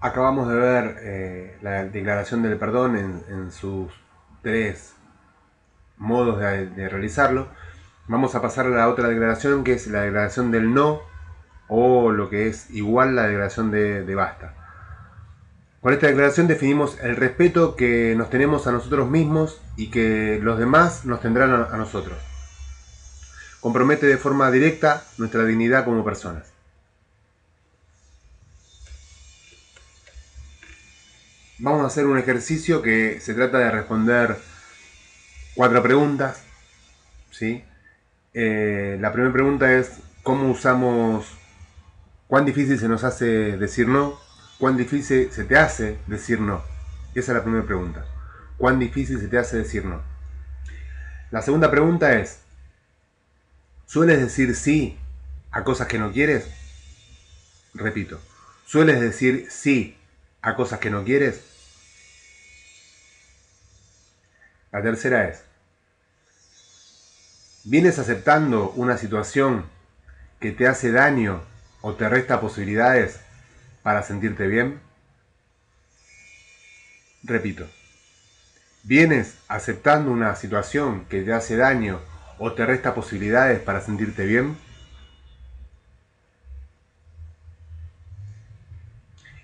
Acabamos de ver la declaración del perdón en sus tres modos de realizarlo. Vamos a pasar a la otra declaración, que es la declaración del no, o lo que es igual la declaración de basta. Con esta declaración definimos el respeto que nos tenemos a nosotros mismos y que los demás nos tendrán a nosotros. Compromete de forma directa nuestra dignidad como personas. Vamos a hacer un ejercicio que se trata de responder 4 preguntas, ¿sí? La primera pregunta es: ¿cómo usamos? ¿Cuán difícil se nos hace decir no? ¿Cuán difícil se te hace decir no? Esa es la primera pregunta. ¿Cuán difícil se te hace decir no? La segunda pregunta es: ¿sueles decir sí a cosas que no quieres? Repito, ¿sueles decir sí a cosas que no quieres? La tercera es: ¿vienes aceptando una situación que te hace daño o te resta posibilidades para sentirte bien? Repito, ¿vienes aceptando una situación que te hace daño o te resta posibilidades para sentirte bien?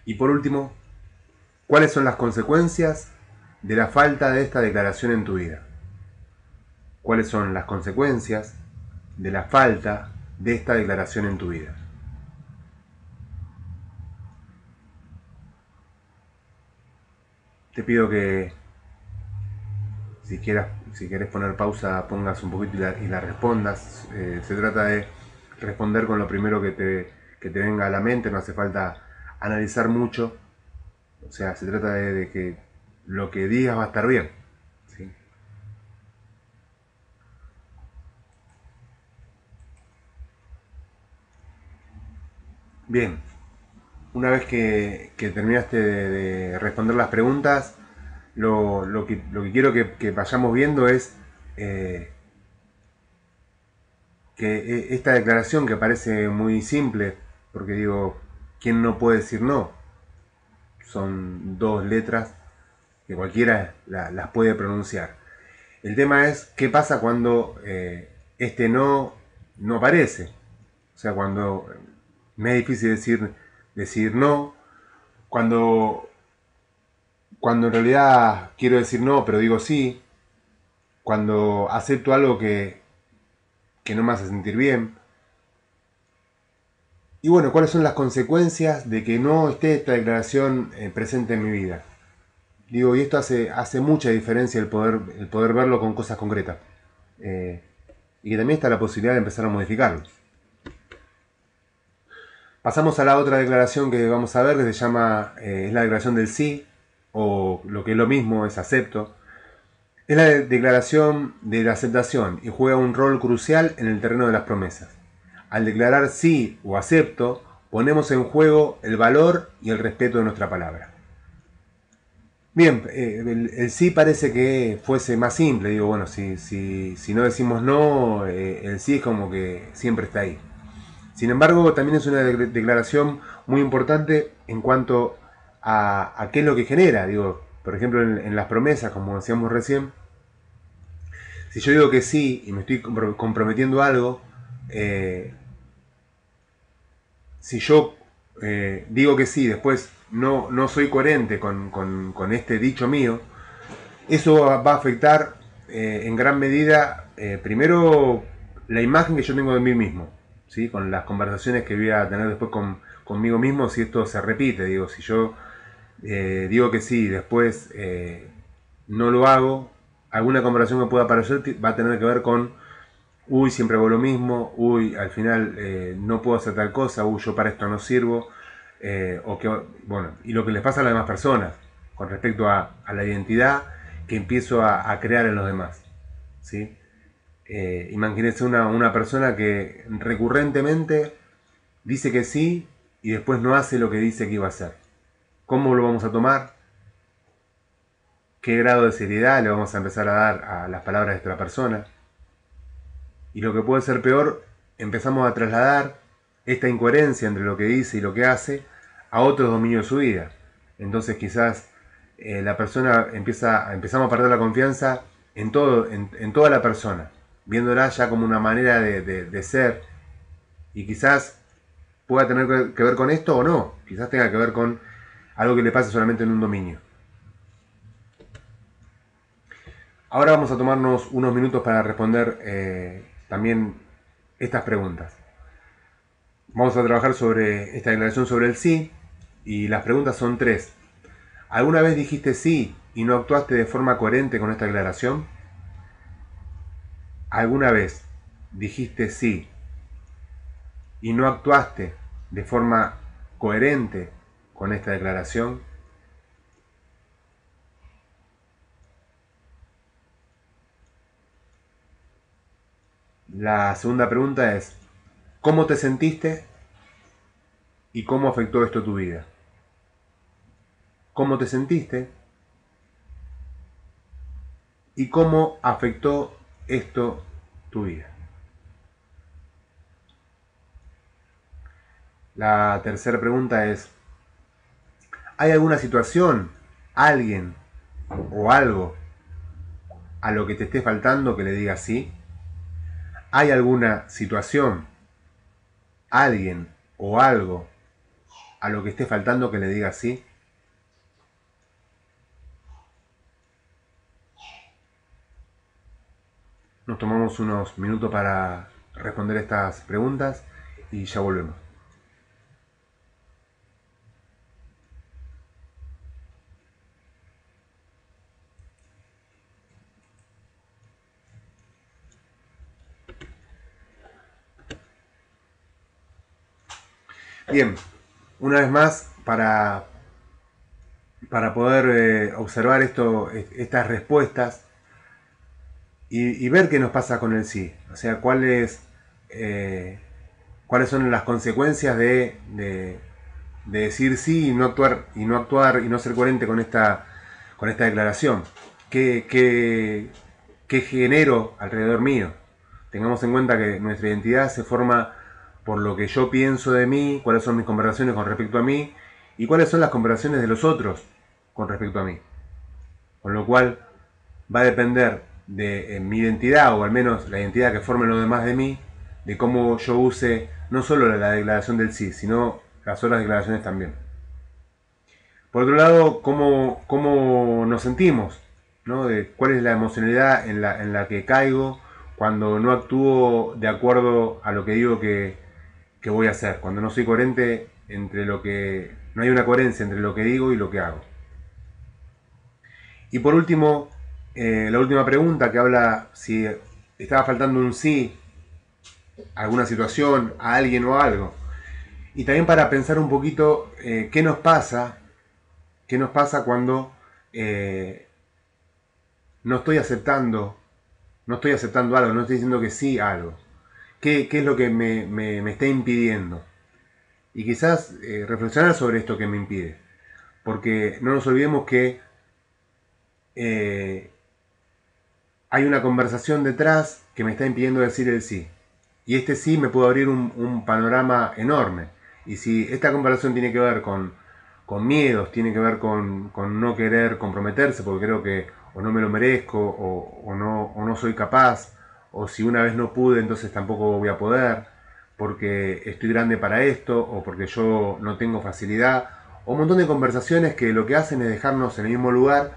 Y por último, ¿cuáles son las consecuencias de la falta de esta declaración en tu vida? ¿Cuáles son las consecuencias de la falta de esta declaración en tu vida? Te pido que si quieres poner pausa, pongas un poquito y la respondas. Se trata de responder con lo primero que te venga a la mente, no hace falta analizar mucho. O sea, se trata de que lo que digas va a estar bien, ¿sí? Bien, una vez que terminaste de responder las preguntas, lo que quiero que vayamos viendo es eh, que esta declaración, que parece muy simple, porque digo, ¿quién no puede decir no? Son dos letras que cualquiera las puede pronunciar. El tema es qué pasa cuando este no aparece. O sea, cuando me es difícil decir no, cuando, cuando en realidad quiero decir no, pero digo sí, cuando acepto algo que no me hace sentir bien. Y bueno, ¿cuáles son las consecuencias de que no esté esta declaración presente en mi vida? Digo, y esto hace mucha diferencia el poder verlo con cosas concretas. Eh, y que también está la posibilidad de empezar a modificarlo. Pasamos a la otra declaración que vamos a ver, que se llama, es la declaración del sí, o lo que es lo mismo, es acepto. Es la declaración de la aceptación y juega un rol crucial en el terreno de las promesas. Al declarar sí o acepto, ponemos en juego el valor y el respeto de nuestra palabra. Bien, el sí parece que fuese más simple. Digo, bueno, si no decimos no, el sí es como que siempre está ahí. Sin embargo, también es una declaración muy importante en cuanto a qué es lo que genera. Digo, por ejemplo, en las promesas, como decíamos recién, si yo digo que sí y me estoy comprometiendo a algo, eh, si yo digo que sí, después no soy coherente con este dicho mío, eso va a afectar en gran medida, primero, la imagen que yo tengo de mí mismo, ¿sí? Con las conversaciones que voy a tener después conmigo mismo, si esto se repite. Digo, si yo digo que sí, después no lo hago, alguna conversación que pueda aparecer va a tener que ver con: uy, siempre hago lo mismo, uy, al final no puedo hacer tal cosa, uy, yo para esto no sirvo, o que, bueno, y lo que les pasa a las demás personas con respecto a la identidad que empiezo a crear en los demás, ¿sí? Imagínense una persona que recurrentemente dice que sí y después no hace lo que dice que iba a hacer. ¿Cómo lo vamos a tomar? ¿Qué grado de seriedad le vamos a empezar a dar a las palabras de esta persona? Y lo que puede ser peor, empezamos a trasladar esta incoherencia entre lo que dice y lo que hace a otros dominios de su vida. Entonces quizás la persona empezamos a perder la confianza en todo, en toda la persona, viéndola ya como una manera de ser, y quizás pueda tener que ver con esto o no, quizás tenga que ver con algo que le pase solamente en un dominio. Ahora vamos a tomarnos unos minutos para responder también estas preguntas. Vamos a trabajar sobre esta declaración sobre el sí, y las preguntas son tres. ¿Alguna vez dijiste sí y no actuaste de forma coherente con esta declaración? ¿Alguna vez dijiste sí y no actuaste de forma coherente con esta declaración? La segunda pregunta es, ¿cómo te sentiste y cómo afectó esto tu vida? ¿Cómo te sentiste y cómo afectó esto tu vida? La tercera pregunta es, ¿hay alguna situación, alguien o algo a lo que te esté faltando que le digas sí? ¿Hay alguna situación, alguien o algo a lo que esté faltando que le digas sí? Nos tomamos unos minutos para responder estas preguntas y ya volvemos. Bien, una vez más, para poder observar estas respuestas y ver qué nos pasa con el sí. O sea, cuáles son las consecuencias de decir sí y no actuar y no ser coherente con esta declaración. ¿Qué genero alrededor mío? Tengamos en cuenta que nuestra identidad se forma por lo que yo pienso de mí, cuáles son mis conversaciones con respecto a mí y cuáles son las conversaciones de los otros con respecto a mí. Con lo cual va a depender de mi identidad, o al menos la identidad que formen los demás de mí, de cómo yo use no solo la declaración del sí, sino las otras declaraciones también. Por otro lado, cómo nos sentimos, ¿no? De cuál es la emocionalidad en la que caigo cuando no actúo de acuerdo a lo que digo que voy a hacer, cuando no soy coherente entre lo que... no hay una coherencia entre lo que digo y lo que hago. Y por último, la última pregunta que habla si estaba faltando un sí a alguna situación, a alguien o a algo. Y también para pensar un poquito qué nos pasa cuando no estoy aceptando, algo, no estoy diciendo que sí a algo. ¿Qué es lo que me está impidiendo? Y quizás reflexionar sobre esto que me impide. Porque no nos olvidemos que hay una conversación detrás que me está impidiendo decir el sí. Y este sí me puede abrir un panorama enorme. Y si esta conversación tiene que ver con miedos, tiene que ver con no querer comprometerse, porque creo que o no me lo merezco, o no soy capaz, o si una vez no pude, entonces tampoco voy a poder, porque estoy grande para esto, o porque yo no tengo facilidad, o un montón de conversaciones que lo que hacen es dejarnos en el mismo lugar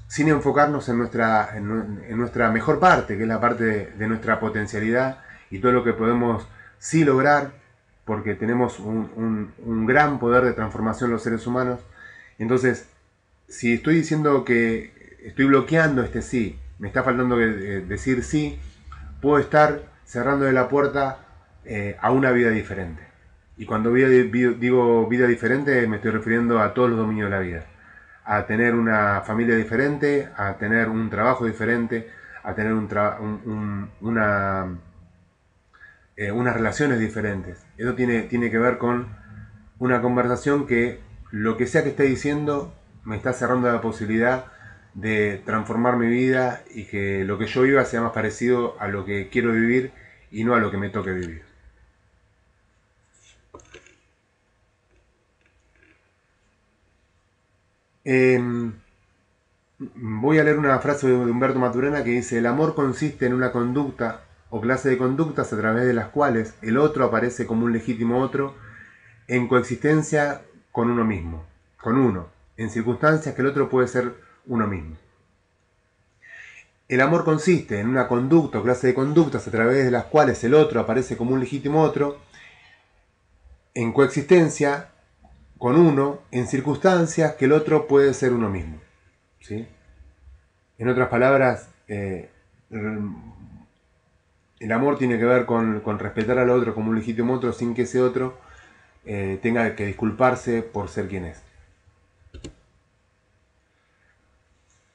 sin enfocarnos en nuestra mejor parte, que es la parte de nuestra potencialidad y todo lo que podemos sí lograr, porque tenemos un gran poder de transformación los seres humanos. Entonces, si estoy diciendo que estoy bloqueando este sí, me está faltando decir sí, puedo estar cerrando de la puerta a una vida diferente. Y cuando digo vida diferente, me estoy refiriendo a todos los dominios de la vida. A tener una familia diferente, a tener un trabajo diferente, a tener unas relaciones diferentes. Eso tiene que ver con una conversación que lo que sea que esté diciendo me está cerrando la posibilidad de transformar mi vida y que lo que yo viva sea más parecido a lo que quiero vivir y no a lo que me toque vivir. Voy a leer una frase de Humberto Maturana que dice: el amor consiste en una conducta o clase de conductas a través de las cuales el otro aparece como un legítimo otro en coexistencia con uno mismo, con uno, en circunstancias que el otro puede ser uno mismo. El amor consiste en una conducta o clase de conductas a través de las cuales el otro aparece como un legítimo otro en coexistencia con uno en circunstancias que el otro puede ser uno mismo. ¿Sí? En otras palabras, el amor tiene que ver con respetar al otro como un legítimo otro sin que ese otro tenga que disculparse por ser quien es.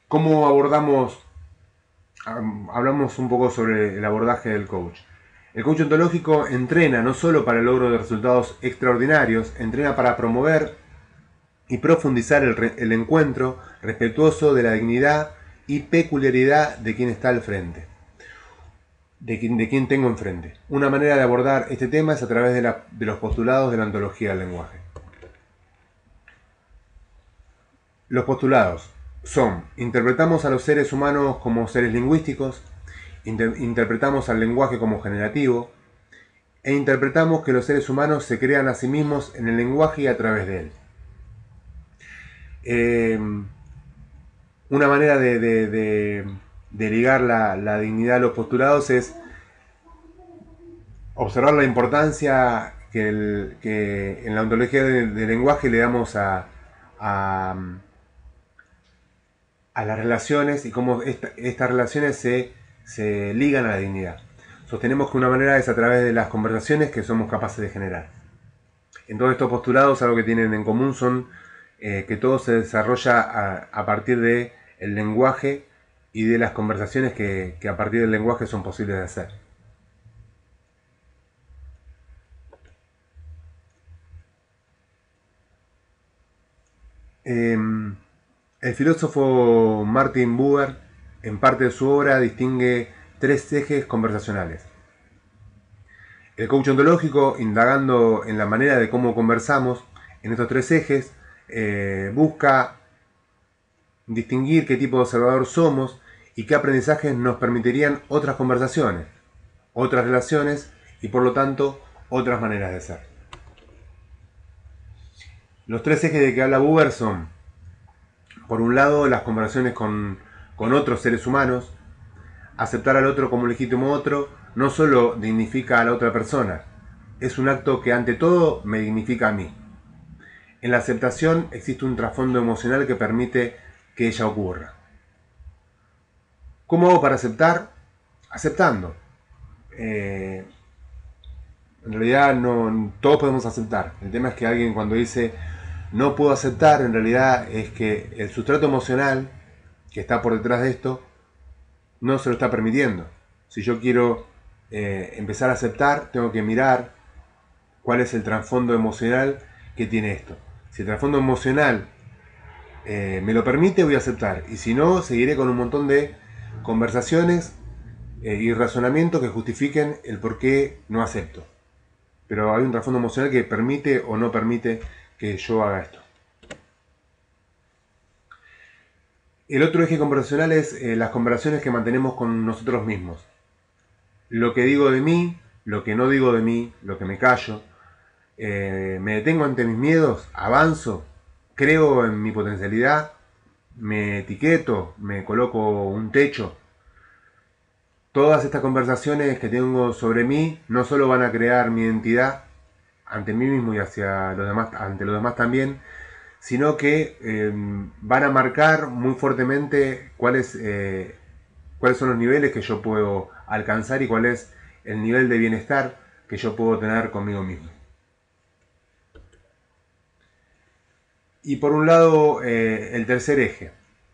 ¿Cómo abordamos? Hablamos un poco sobre el abordaje del coach. El coach ontológico entrena no solo para el logro de resultados extraordinarios, entrena para promover y profundizar el encuentro respetuoso de la dignidad y peculiaridad de quien está al frente, de quien tengo enfrente. Una manera de abordar este tema es a través de los postulados de la ontología del lenguaje. Los postulados son: interpretamos a los seres humanos como seres lingüísticos, interpretamos al lenguaje como generativo, e interpretamos que los seres humanos se crean a sí mismos en el lenguaje y a través de él. Una manera de ligar la dignidad a los postulados es observar la importancia que en la ontología del lenguaje le damos a las relaciones y cómo estas relaciones se ligan a la dignidad. Sostenemos que una manera es a través de las conversaciones que somos capaces de generar. En todos estos postulados algo que tienen en común son que todo se desarrolla a partir del lenguaje y de las conversaciones que a partir del lenguaje son posibles de hacer. El filósofo Martin Buber, en parte de su obra, distingue tres ejes conversacionales. El coach ontológico, indagando en la manera de cómo conversamos en estos tres ejes, busca distinguir qué tipo de observador somos y qué aprendizajes nos permitirían otras conversaciones, otras relaciones y por lo tanto otras maneras de ser. Los tres ejes de que habla Buber son: por un lado, las conversaciones con otros seres humanos. Aceptar al otro como legítimo otro no solo dignifica a la otra persona, es un acto que ante todo me dignifica a mí. En la aceptación existe un trasfondo emocional que permite que ella ocurra. ¿Cómo hago para aceptar? Aceptando. En realidad no todos podemos aceptar. El tema es que alguien cuando dice no puedo aceptar, en realidad es que el sustrato emocional que está por detrás de esto no se lo está permitiendo. Si yo quiero empezar a aceptar, tengo que mirar cuál es el trasfondo emocional que tiene esto. Si el trasfondo emocional me lo permite, voy a aceptar. Y si no, seguiré con un montón de conversaciones y razonamientos que justifiquen el por qué no acepto. Pero hay un trasfondo emocional que permite o no permite que yo haga esto. El otro eje conversacional es las conversaciones que mantenemos con nosotros mismos. Lo que digo de mí, lo que no digo de mí, lo que me callo. Me detengo ante mis miedos, avanzo, creo en mi potencialidad, me etiqueto, me coloco un techo. Todas estas conversaciones que tengo sobre mí no solo van a crear mi identidad ante mí mismo y hacia los demás, ante los demás también, sino que van a marcar muy fuertemente cuáles son los niveles que yo puedo alcanzar y cuál es el nivel de bienestar que yo puedo tener conmigo mismo. Y por un lado, el tercer eje,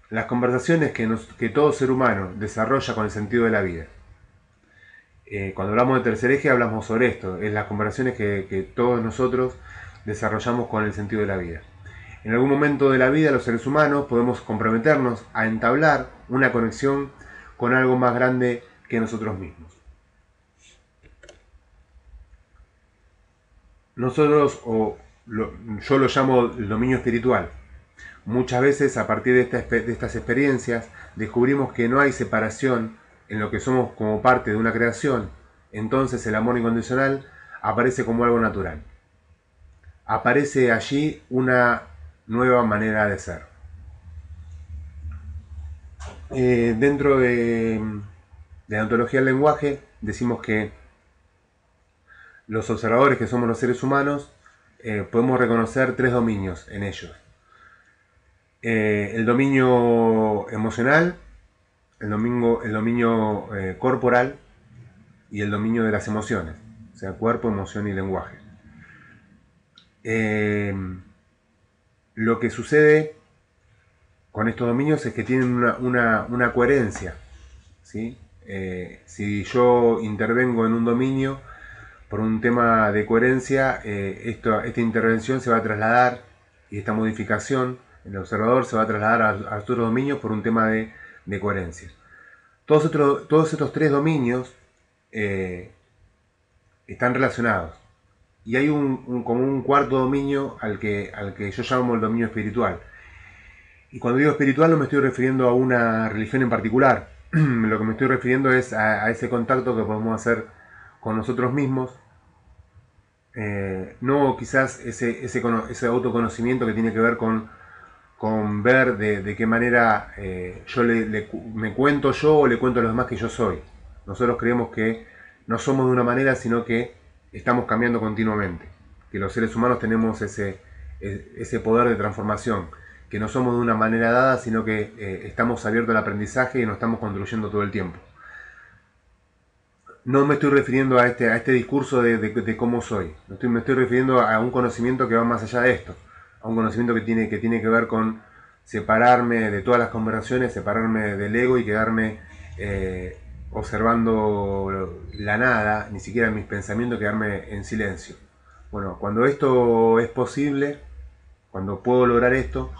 las conversaciones que todo ser humano desarrolla con el sentido de la vida. Cuando hablamos de tercer eje hablamos sobre esto, es las conversaciones que todos nosotros desarrollamos con el sentido de la vida. En algún momento de la vida los seres humanos podemos comprometernos a entablar una conexión con algo más grande que nosotros mismos. Nosotros, yo lo llamo el dominio espiritual. Muchas veces a partir de estas experiencias descubrimos que no hay separación en lo que somos como parte de una creación. Entonces el amor incondicional aparece como algo natural. Aparece allí una nueva manera de ser. Dentro de la ontología del lenguaje decimos que los observadores, que somos los seres humanos, podemos reconocer 3 dominios en ellos. El dominio emocional, el dominio corporal y el dominio de las emociones, o sea, cuerpo, emoción y lenguaje. Lo que sucede con estos dominios es que tienen una coherencia, ¿sí? Si yo intervengo en un dominio por un tema de coherencia, esta intervención se va a trasladar, y esta modificación en el observador se va a trasladar a otros dominios por un tema de coherencia. Todos estos 3 dominios están relacionados. Y hay como un cuarto dominio al que yo llamo el dominio espiritual. Y cuando digo espiritual no me estoy refiriendo a una religión en particular. Lo que me estoy refiriendo es a ese contacto que podemos hacer con nosotros mismos. No quizás ese autoconocimiento que tiene que ver con ver de qué manera yo me cuento yo o le cuento a los demás que yo soy. Nosotros creemos que no somos de una manera, sino que estamos cambiando continuamente. Que los seres humanos tenemos ese poder de transformación. Que no somos de una manera dada, sino que estamos abiertos al aprendizaje y nos estamos construyendo todo el tiempo. No me estoy refiriendo a este discurso de cómo soy. Me estoy refiriendo a un conocimiento que va más allá de esto. A un conocimiento que tiene que ver con separarme de todas las conversaciones, separarme del ego y quedarme observando la nada, ni siquiera mis pensamientos, quedarme en silencio. Bueno, cuando esto es posible, cuando puedo lograr esto,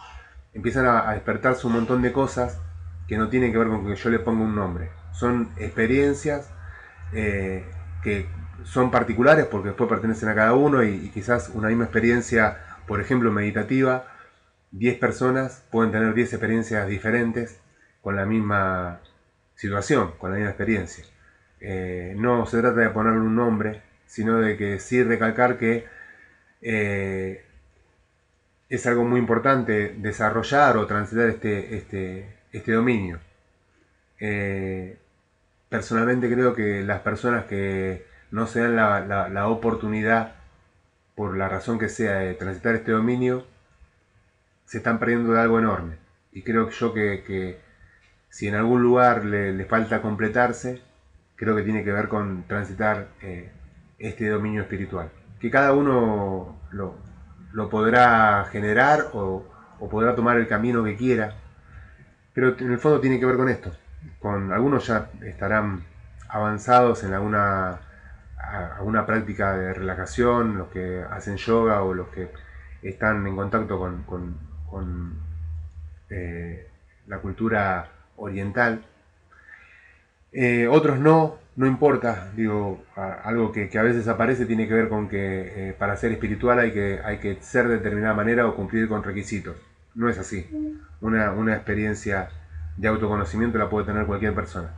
empiezan a despertarse un montón de cosas que no tienen que ver con que yo le ponga un nombre. Son experiencias que son particulares porque después pertenecen a cada uno y quizás una misma experiencia, por ejemplo meditativa, 10 personas pueden tener 10 experiencias diferentes con la misma situación, con la misma experiencia. No se trata de ponerle un nombre, sino de que sí recalcar que es algo muy importante desarrollar o transitar este dominio. Personalmente creo que las personas que no se dan la oportunidad, por la razón que sea, de transitar este dominio, se están perdiendo de algo enorme. Y creo yo que si en algún lugar le falta completarse, creo que tiene que ver con transitar este dominio espiritual. Que cada uno lo podrá generar o podrá tomar el camino que quiera, pero en el fondo tiene que ver con esto. Con algunos ya estarán avanzados en alguna práctica de relajación, los que hacen yoga o los que están en contacto con la cultura oriental. Otros no importa, digo, algo que a veces aparece tiene que ver con que para ser espiritual hay que ser de determinada manera o cumplir con requisitos. No es así. Una experiencia de autoconocimiento la puede tener cualquier persona,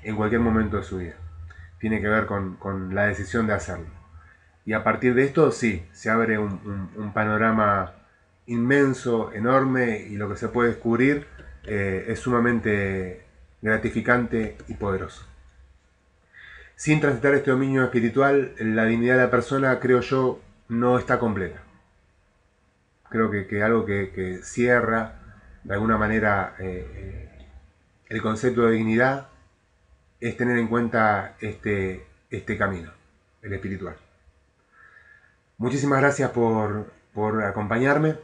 en cualquier momento de su vida. Tiene que ver con la decisión de hacerlo. Y a partir de esto, sí, se abre un panorama inmenso, enorme, y lo que se puede descubrir es sumamente gratificante y poderoso. Sin transitar este dominio espiritual, la dignidad de la persona, creo yo, no está completa. Creo que algo que cierra de alguna manera el concepto de dignidad es tener en cuenta este camino, el espiritual. Muchísimas gracias por acompañarme.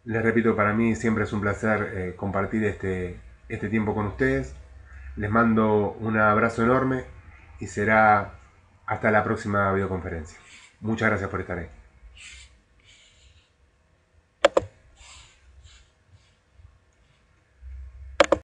Les repito, para mí siempre es un placer compartir este tiempo con ustedes. Les mando un abrazo enorme y será hasta la próxima videoconferencia. Muchas gracias por estar ahí.